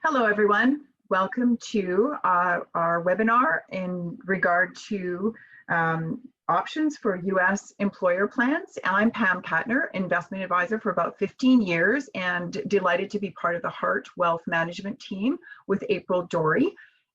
Hello, everyone. Welcome to our webinar in regard to options for U.S. employer plans. I'm Pam Katunar, investment advisor for about 15 years and delighted to be part of the Hart Wealth Management team with April Dorey.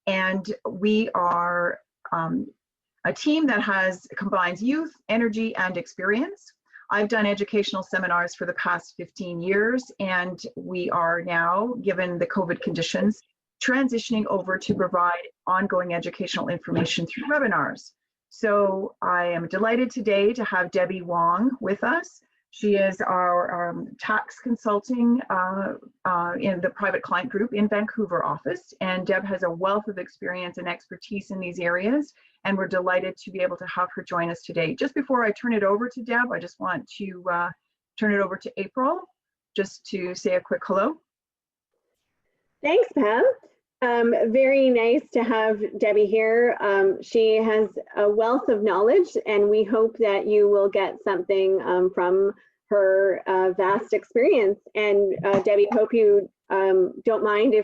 And we are a team that combines youth, energy, and experience. I've done educational seminars for the past 15 years, and we are now, given the COVID conditions, transitioning over to provide ongoing educational information through webinars. So I am delighted today to have Debbie Wong with us. She is our tax consulting in the private client group in Vancouver office, and Deb has a wealth of experience and expertise in these areas, and we're delighted to be able to have her join us today. Just before I turn it over to Deb, I just want to turn it over to April just to say a quick hello. Thanks, Pam. Very nice to have Debbie here. She has a wealth of knowledge, and we hope that you will get something from her vast experience. And Debbie, hope you don't mind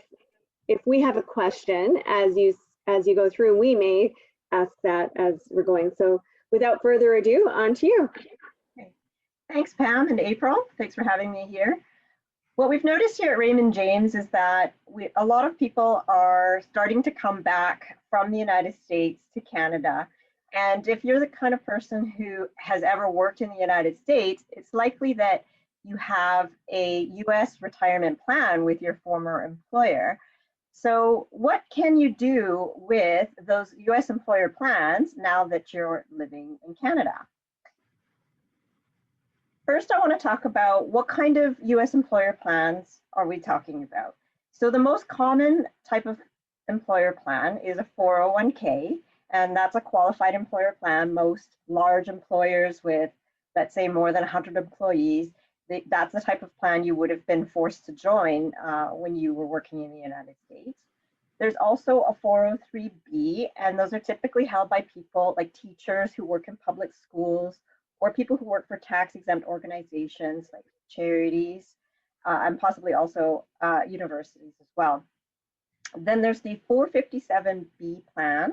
if we have a question as you go through. We may ask that as we're going. So without further ado, on to you. Okay. Thanks, Pam and April. Thanks for having me here. What we've noticed here at Raymond James is that a lot of people are starting to come back from the United States to Canada. And if you're the kind of person who has ever worked in the United States, it's likely that you have a US retirement plan with your former employer. So what can you do with those US employer plans now that you're living in Canada? First, I want to talk about what kind of US employer plans are we talking about. So the most common type of employer plan is a 401k, and that's a qualified employer plan. Most large employers with, let's say, more than 100 employees, that's the type of plan you would have been forced to join when you were working in the United States. There's also a 403b, and those are typically held by people like teachers who work in public schools, or people who work for tax-exempt organizations like charities, and possibly also universities as well. Then there's the 457b plan,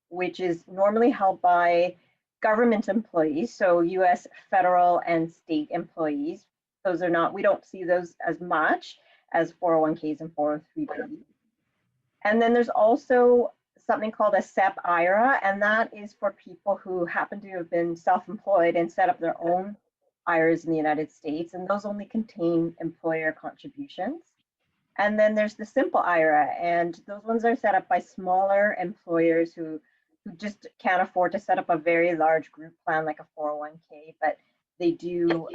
which is normally held by government employees, so US federal and state employees. Those are not, we don't see those as much as 401ks and 403b. And then there's also something called a SEP IRA, and that is for people who happen to have been self-employed and set up their own IRAs in the United States, and those only contain employer contributions. And then there's the simple IRA, and those ones are set up by smaller employers who just can't afford to set up a very large group plan like a 401k, but they do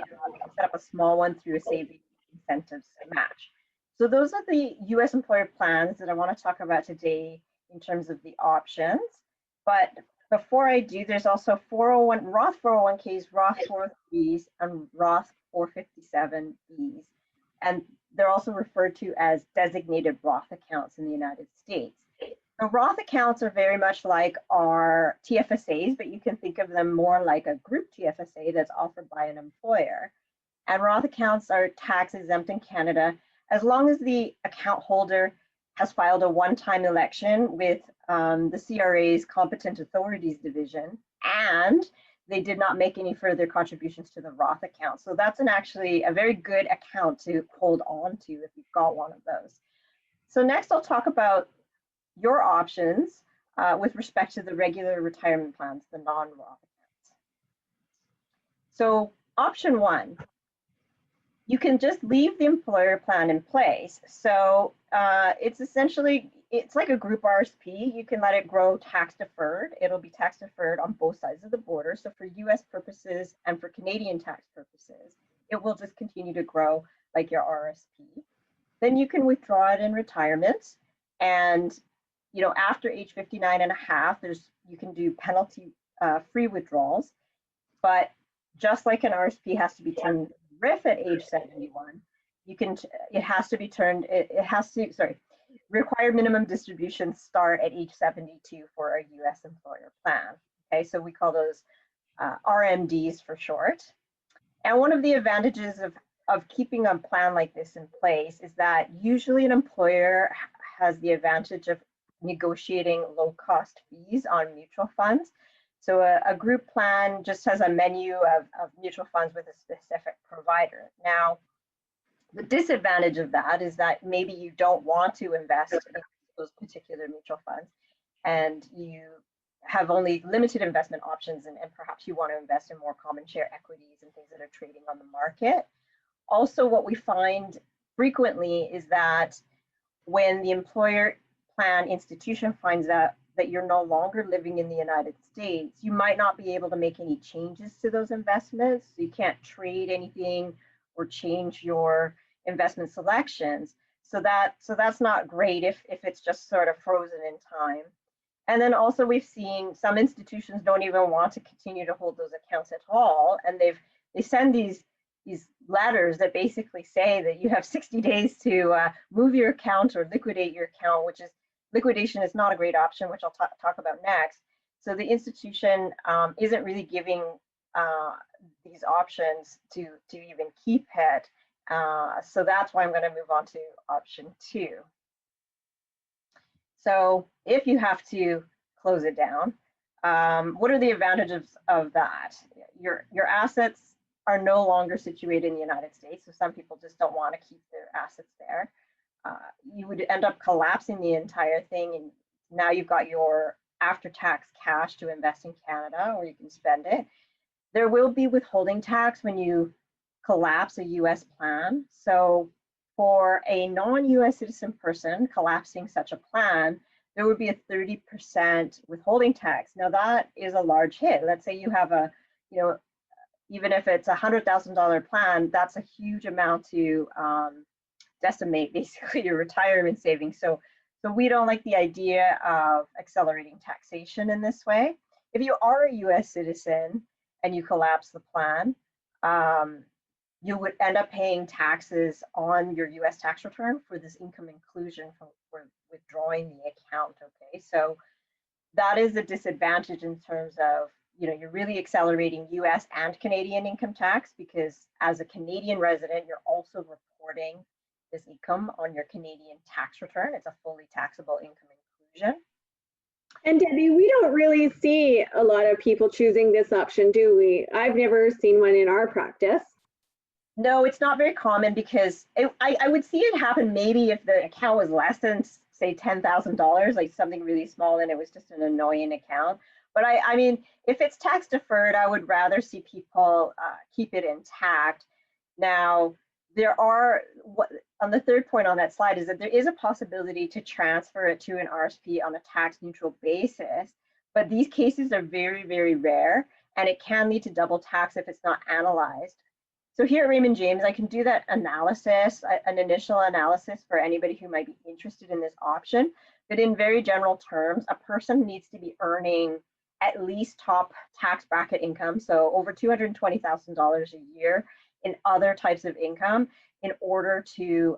set up a small one through a savings incentives match. So those are the US employer plans that I want to talk about today in terms of the options. But before I do, there's also Roth 401ks, Roth 403bs, and Roth 457bs. And they're also referred to as designated Roth accounts in the United States. The Roth accounts are very much like our TFSAs, but you can think of them more like a group TFSA that's offered by an employer. And Roth accounts are tax exempt in Canada as long as the account holder has filed a one-time election with the CRA's Competent Authorities Division, and they did not make any further contributions to the Roth account. So that's actually a very good account to hold on to if you've got one of those. So next I'll talk about your options with respect to the regular retirement plans, the non-Roth accounts. So option one, you can just leave the employer plan in place. So it's essentially, it's like a group RSP. You can let it grow tax deferred. It'll be tax deferred on both sides of the border. So for US purposes and for Canadian tax purposes, it will just continue to grow like your RSP. Then you can withdraw it in retirement. And after age 59 and a half, you can do penalty free withdrawals. But just like an RSP has to be turned RIF at age 71, required minimum distributions start at age 72 for a US employer plan. Okay, so we call those RMDs for short. And one of the advantages of keeping a plan like this in place is that usually an employer has the advantage of negotiating low-cost fees on mutual funds. So a group plan just has a menu of mutual funds with a specific provider. Now, the disadvantage of that is that maybe you don't want to invest in those particular mutual funds, and you have only limited investment options, and perhaps you want to invest in more common share equities and things that are trading on the market. Also, what we find frequently is that when the employer plan institution finds out that you're no longer living in the United States, you might not be able to make any changes to those investments. So you can't trade anything or change your investment selections. So that's not great if it's just sort of frozen in time. And then also we've seen some institutions don't even want to continue to hold those accounts at all, and they send these letters that basically say that you have 60 days to move your account or liquidate your account, which is liquidation is not a great option, which I'll talk about next. So the institution isn't really giving these options to even keep it. So that's why I'm going to move on to option 2. So if you have to close it down, what are the advantages of that? Your assets are no longer situated in the United States, so some people just don't want to keep their assets there. You would end up collapsing the entire thing, and now you've got your after-tax cash to invest in Canada, or you can spend it. There will be withholding tax when you collapse a US plan. So for a non-US citizen person collapsing such a plan, there would be a 30% withholding tax. Now that is a large hit. Let's say you have a, even if it's a $100,000 plan, that's a huge amount to decimate basically your retirement savings. So we don't like the idea of accelerating taxation in this way. If you are a US citizen and you collapse the plan, you would end up paying taxes on your US tax return for this income inclusion for withdrawing the account, okay? So that is a disadvantage in terms of, you're really accelerating US and Canadian income tax, because as a Canadian resident, you're also reporting this income on your Canadian tax return. It's a fully taxable income inclusion. And Debbie, we don't really see a lot of people choosing this option, do we? I've never seen one in our practice. No, it's not very common, because I would see it happen maybe if the account was less than, say, $10,000, like something really small, and it was just an annoying account. But I mean, if it's tax deferred, I would rather see people keep it intact. Now, there are, on the third point on that slide, is that there is a possibility to transfer it to an RSP on a tax neutral basis, but these cases are very, very rare, and it can lead to double tax if it's not analyzed. So here at Raymond James, I can do that analysis, an initial analysis for anybody who might be interested in this option. But in very general terms, a person needs to be earning at least top tax bracket income, so over $220,000 a year in other types of income, in order to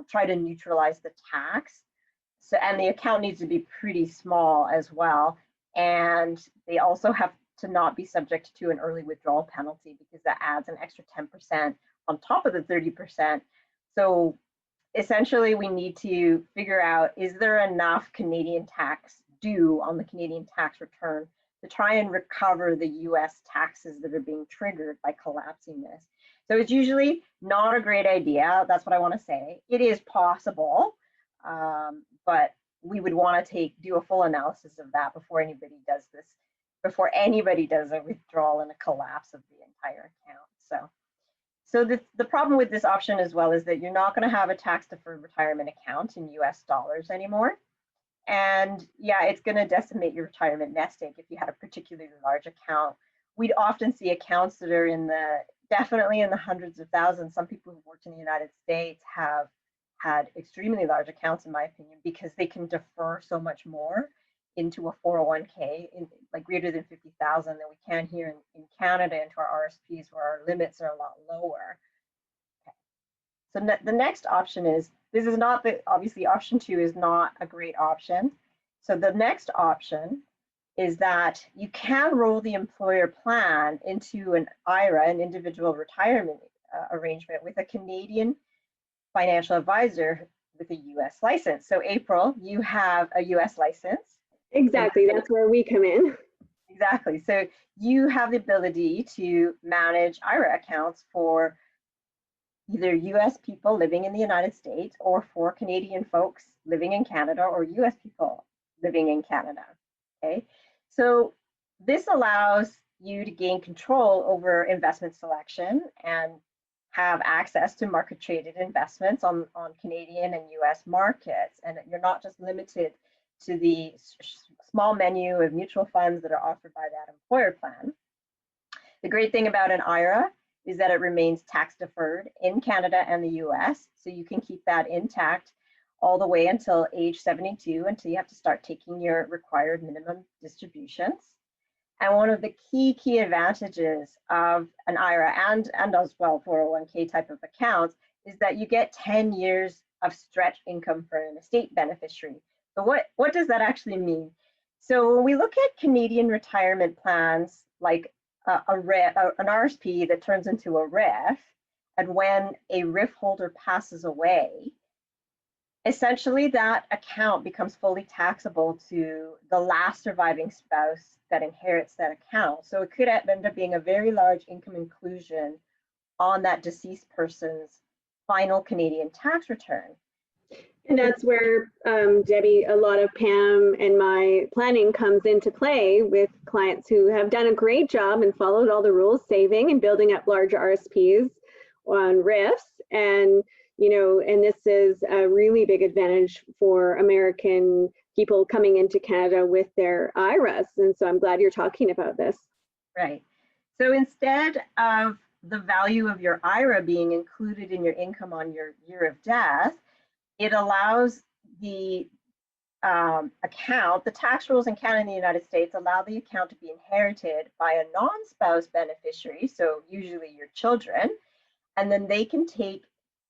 try to neutralize the tax. So, and the account needs to be pretty small as well. And they also have to not be subject to an early withdrawal penalty, because that adds an extra 10% on top of the 30%. So essentially we need to figure out, is there enough Canadian tax due on the Canadian tax return to try and recover the US taxes that are being triggered by collapsing this? So it's usually not a great idea. That's what I want to say. It is possible, but we would want to do a full analysis of that before anybody does this, before anybody does a withdrawal and a collapse of the entire account. So the problem with this option as well is that you're not going to have a tax deferred retirement account in US dollars anymore. And yeah, it's going to decimate your retirement nest egg if you had a particularly large account. We'd often see accounts that are definitely in the hundreds of thousands. Some people who've worked in the United States have had extremely large accounts, in my opinion, because they can defer so much more into a 401k, like greater than 50,000, than we can here in Canada into our RSPs, where our limits are a lot lower. Okay. So the next option is, this is not obviously option 2 is not a great option. So the next option is that you can roll the employer plan into an IRA, an individual retirement arrangement, with a Canadian financial advisor with a US license. So April, you have a US license. Exactly, that's where we come in. Exactly. So you have the ability to manage IRA accounts for either US people living in the United States or for Canadian folks living in Canada or US people living in Canada. Okay. So this allows you to gain control over investment selection and have access to market traded investments on Canadian and US markets. And you're not just limited to the small menu of mutual funds that are offered by that employer plan. The great thing about an IRA is that it remains tax deferred in Canada and the US. So you can keep that intact all the way until age 72, until you have to start taking your required minimum distributions. And one of the key advantages of an IRA and as well 401k type of accounts is that you get 10 years of stretch income for an estate beneficiary. So what does that actually mean? So when we look at Canadian retirement plans like an RSP that turns into a RIF, and when a RIF holder passes away, essentially that account becomes fully taxable to the last surviving spouse that inherits that account. So it could end up being a very large income inclusion on that deceased person's final Canadian tax return. And that's where, Debbie, a lot of Pam and my planning comes into play with clients who have done a great job and followed all the rules, saving and building up large RSPs on RIFs. And, you know, and this is a really big advantage for American people coming into Canada with their IRAs. And so I'm glad you're talking about this. Right. So instead of the value of your IRA being included in your income on your year of death, it allows the account, the tax rules in Canada and the United States allow the account to be inherited by a non-spouse beneficiary, so usually your children, and then they can take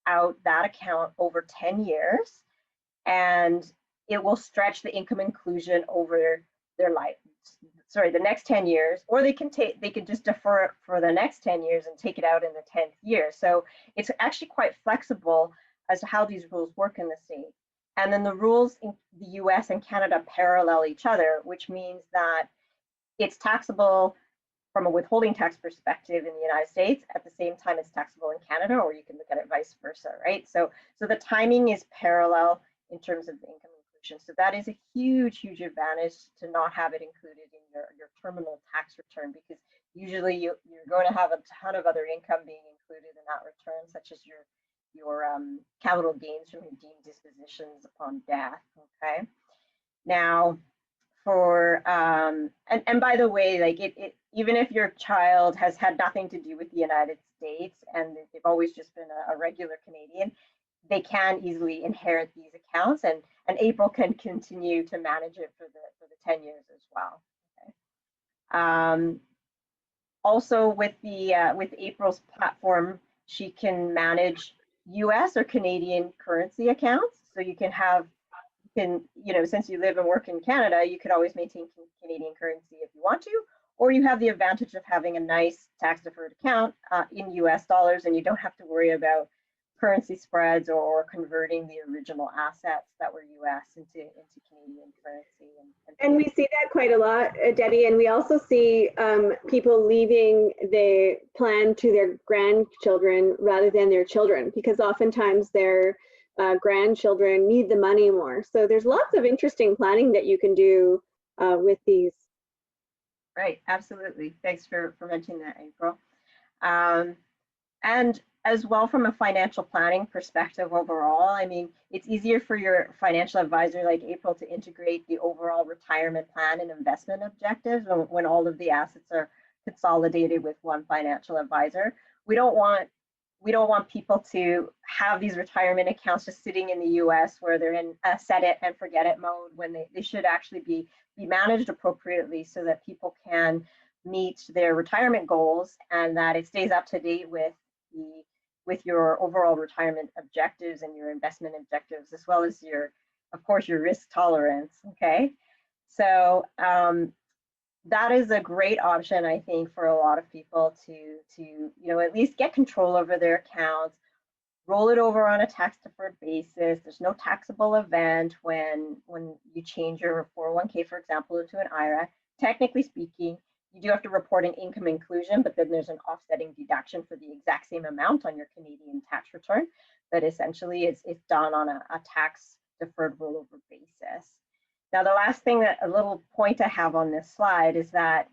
out that account over 10 years, and it will stretch the income inclusion over their life, the next 10 years, or they can just defer it for the next 10 years and take it out in the 10th year. So it's actually quite flexible as to how these rules work in the state. And then the rules in the US and Canada parallel each other, which means that it's taxable from a withholding tax perspective in the United States at the same time it's taxable in Canada, or you can look at it vice versa, right? So the timing is parallel in terms of the income inclusion. So that is a huge advantage to not have it included in your terminal tax return, because usually you're going to have a ton of other income being included in that return, such as your capital gains from redeemed dispositions upon death. Okay. Now, for and by the way, like even if your child has had nothing to do with the United States and they've always just been a regular Canadian, they can easily inherit these accounts, and April can continue to manage it for the 10 years as well. Okay. Also, with April's platform, she can manage US or Canadian currency accounts. So you can since you live and work in Canada, you could always maintain Canadian currency if you want to, or you have the advantage of having a nice tax deferred account in US dollars, and you don't have to worry about currency spreads or converting the original assets that were US into Canadian currency. And we see that quite a lot, Debbie, and we also see people leaving the plan to their grandchildren rather than their children, because oftentimes their grandchildren need the money more. So there's lots of interesting planning that you can do with these. Right, absolutely. Thanks for mentioning that, April. And as well, from a financial planning perspective overall, I mean, it's easier for your financial advisor like April to integrate the overall retirement plan and investment objectives when all of the assets are consolidated with one financial advisor. We don't want people to have these retirement accounts just sitting in the US where they're in a set it and forget it mode, when they should actually be managed appropriately so that people can meet their retirement goals and that it stays up to date with your overall retirement objectives and your investment objectives, as well as of course, your risk tolerance. Okay, so that is a great option, I think, for a lot of people to at least get control over their accounts, roll it over on a tax deferred basis. There's no taxable event when you change your 401k, for example, into an IRA. Technically speaking, you do have to report an income inclusion, but then there's an offsetting deduction for the exact same amount on your Canadian tax return. But essentially, it's done on a tax deferred rollover basis. Now, the last thing, that a little point I have on this slide is that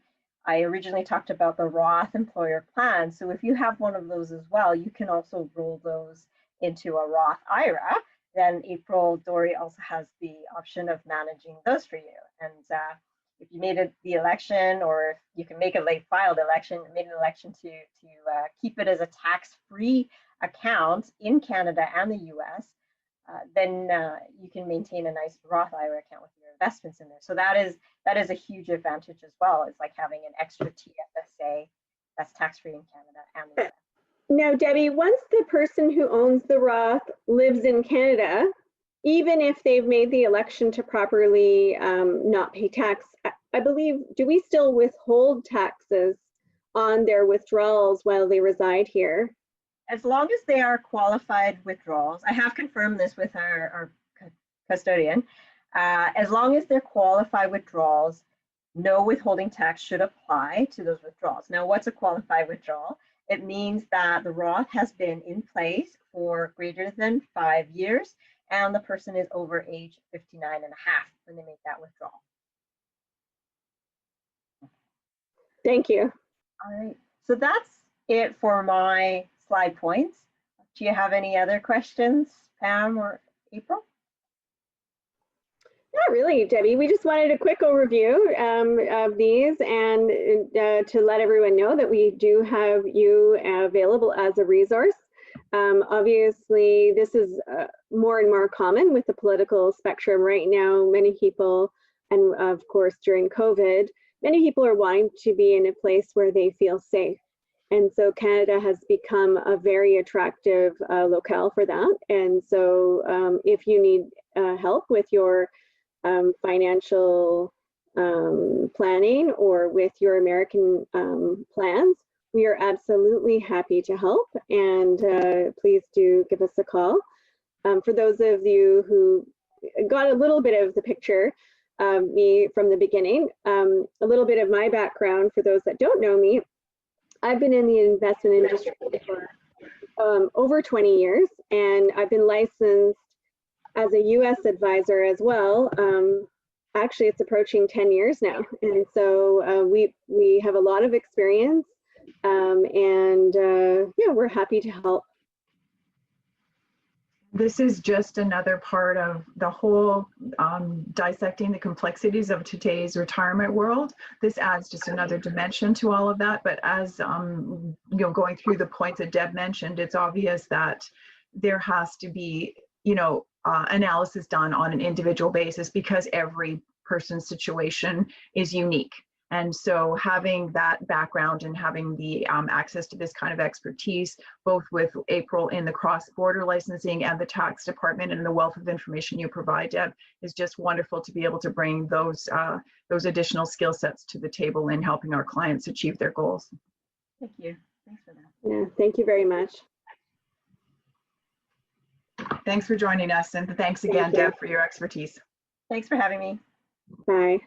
I originally talked about the Roth employer plan. So if you have one of those as well, you can also roll those into a Roth IRA. Then April Dorey also has the option of managing those for you. And if you made the election, or if you can make a late filed election, made an election to keep it as a tax-free account in Canada and the US, then you can maintain a nice Roth IRA account with your investments in there. So that is a huge advantage as well. It's like having an extra TFSA that's tax-free in Canada and the US. Now, Debbie, once the person who owns the Roth lives in Canada, even if they've made the election to properly not pay tax, I believe, do we still withhold taxes on their withdrawals while they reside here? As long as they are qualified withdrawals, I have confirmed this with our custodian, as long as they're qualified withdrawals, no withholding tax should apply to those withdrawals. Now, what's a qualified withdrawal? It means that the Roth has been in place for greater than 5 years, and the person is over age 59 and a half when they make that withdrawal. Thank you. All right, so that's it for my slide points. Do you have any other questions, Pam or April? Not really, Debbie. We just wanted a quick overview of these, and to let everyone know that we do have you available as a resource. Obviously, this is more and more common with the political spectrum right now. Many people, and of course during COVID, many people are wanting to be in a place where they feel safe. And so Canada has become a very attractive locale for that. And so if you need help with your financial planning or with your American plans, we are absolutely happy to help, and please do give us a call. For those of you who got a little bit of the picture of me from the beginning, a little bit of my background for those that don't know me, I've been in the investment industry for over 20 years, and I've been licensed as a US advisor as well. Actually, it's approaching 10 years now. And so we have a lot of experience, and yeah, we're happy to help. This is just another part of the whole dissecting the complexities of today's retirement world. This adds just another dimension to all of that. But as you know, going through the points that Deb mentioned, it's obvious that there has to be, you know, analysis done on an individual basis, because every person's situation is unique. And so having that background and having the access to this kind of expertise, both with April in the cross-border licensing and the tax department and the wealth of information you provide, Deb, is just wonderful to be able to bring those additional skill sets to the table in helping our clients achieve their goals. Thank you. Thanks for that. Yeah, thank you very much. Thanks for joining us, and thanks again, Deb, for your expertise. Thanks for having me. Bye.